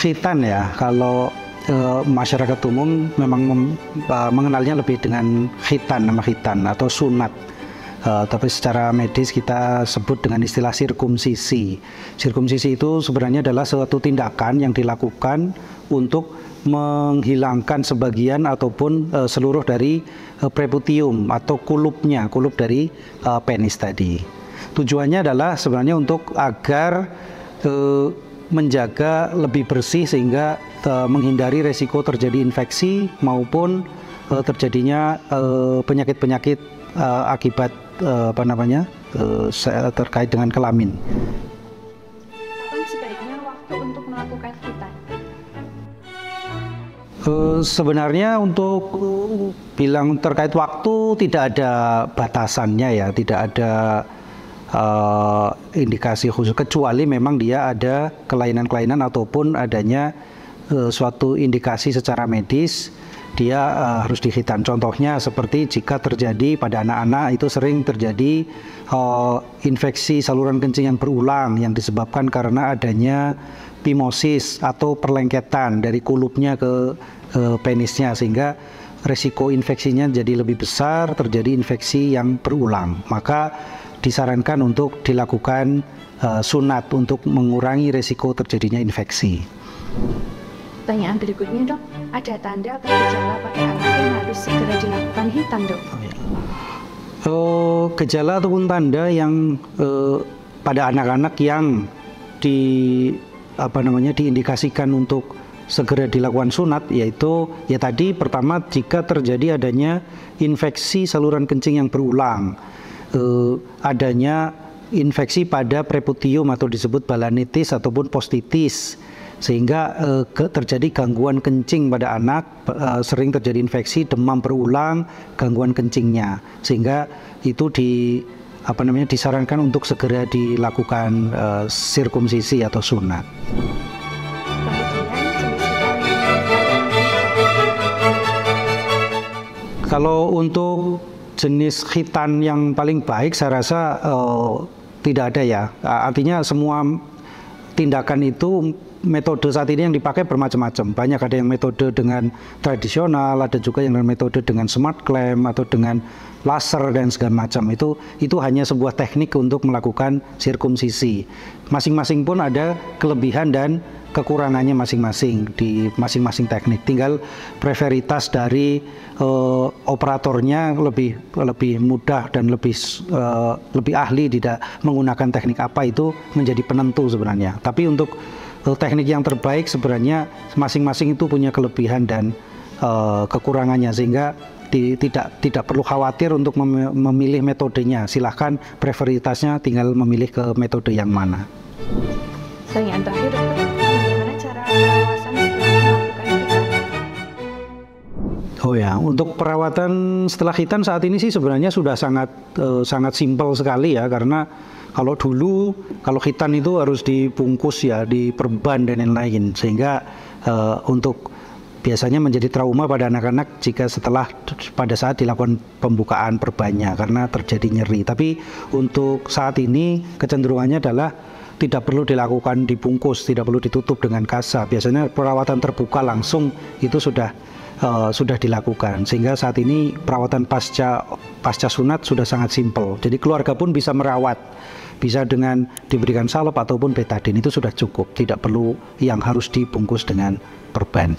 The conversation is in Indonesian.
khitan ya, kalau masyarakat umum memang mengenalnya lebih dengan khitan, nama khitan atau sunat. Tapi secara medis kita sebut dengan istilah sirkumsisi. Sirkumsisi itu sebenarnya adalah suatu tindakan yang dilakukan untuk menghilangkan sebagian ataupun seluruh dari preputium atau kulup dari penis tadi. Tujuannya adalah sebenarnya untuk agar menjaga lebih bersih sehingga menghindari resiko terjadi infeksi maupun terjadinya penyakit-penyakit akibat terkait dengan kelamin. Kapan sebaiknya waktu untuk melakukan khitan? Sebenarnya untuk bilang terkait waktu tidak ada batasannya ya, tidak ada indikasi khusus, kecuali memang dia ada kelainan-kelainan ataupun adanya suatu indikasi secara medis dia harus dikhitan. Contohnya seperti jika terjadi pada anak-anak itu sering terjadi infeksi saluran kencing yang berulang yang disebabkan karena adanya pimosis atau perlengketan dari kulupnya ke penisnya, sehingga resiko infeksinya jadi lebih besar, terjadi infeksi yang berulang. Maka disarankan untuk dilakukan sunat untuk mengurangi resiko terjadinya infeksi. Pertanyaan berikutnya, Dok, ada tanda atau gejala pada anak yang harus segera dilakukan khitan, Dok? Gejala ataupun tanda yang pada anak-anak yang diindikasikan untuk segera dilakukan sunat, yaitu ya tadi pertama jika terjadi adanya infeksi saluran kencing yang berulang, adanya infeksi pada preputium atau disebut balanitis ataupun postitis, sehingga terjadi gangguan kencing pada anak, sering terjadi infeksi, demam berulang, gangguan kencingnya, sehingga itu disarankan untuk segera dilakukan sirkumsisi atau sunat. Kalau untuk jenis khitan yang paling baik, saya rasa tidak ada ya. Artinya semua tindakan itu, metode saat ini yang dipakai bermacam-macam. Banyak, ada yang metode dengan tradisional, ada juga yang metode dengan smart clamp atau dengan laser dan segala macam. Itu hanya sebuah teknik untuk melakukan sirkumsisi. Masing-masing pun ada kelebihan dan kekurangannya masing-masing di masing-masing teknik. Tinggal preferitas dari operatornya lebih mudah dan lebih ahli tidak menggunakan teknik apa, itu menjadi penentu sebenarnya. Tapi untuk teknik yang terbaik sebenarnya masing-masing itu punya kelebihan dan kekurangannya, sehingga tidak perlu khawatir untuk memilih metodenya. Silahkan preferitasnya tinggal memilih ke metode yang mana. Pertanyaan terakhir, Dokter, bagaimana cara perawatan setelah melakukan khitan? Oh ya, untuk perawatan setelah khitan saat ini sih sebenarnya sudah sangat simpel sekali ya, karena kalau dulu kalau khitan itu harus dibungkus ya, diperban dan lain-lain, sehingga untuk biasanya menjadi trauma pada anak-anak jika pada saat dilakukan pembukaan perbannya karena terjadi nyeri. Tapi untuk saat ini kecenderungannya adalah tidak perlu dilakukan dibungkus, tidak perlu ditutup dengan kasa. Biasanya perawatan terbuka langsung itu sudah dilakukan, sehingga saat ini perawatan pasca sunat sudah sangat simpel. Jadi keluarga pun bisa merawat, bisa dengan diberikan salep ataupun betadine, itu sudah cukup, tidak perlu yang harus dibungkus dengan perban.